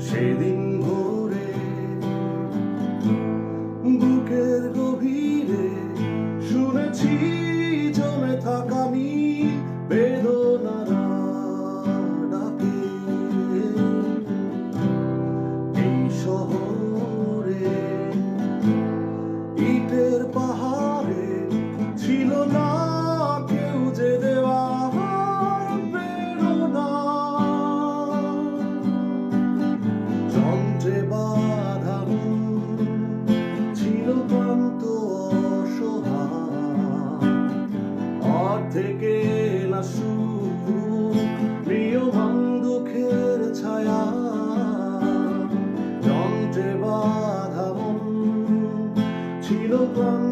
সেদিন ভোরে বুকের গভীরে শুনেছি জমে থাকা নীল বেদনারা ডাকে। এই শহরে ইটের পাহাড়ে ছিল না কেউ যে দেওয়ার প্রেরণা। যন্ত্রে বাঁধা মন ছিল ক্লান্ত অসহায়, অর্ধেকে না সুখ প্রিয়মান দুঃখের ছায়া। যন্ত্রে বাঁধা মন ছিল ক্লান্ত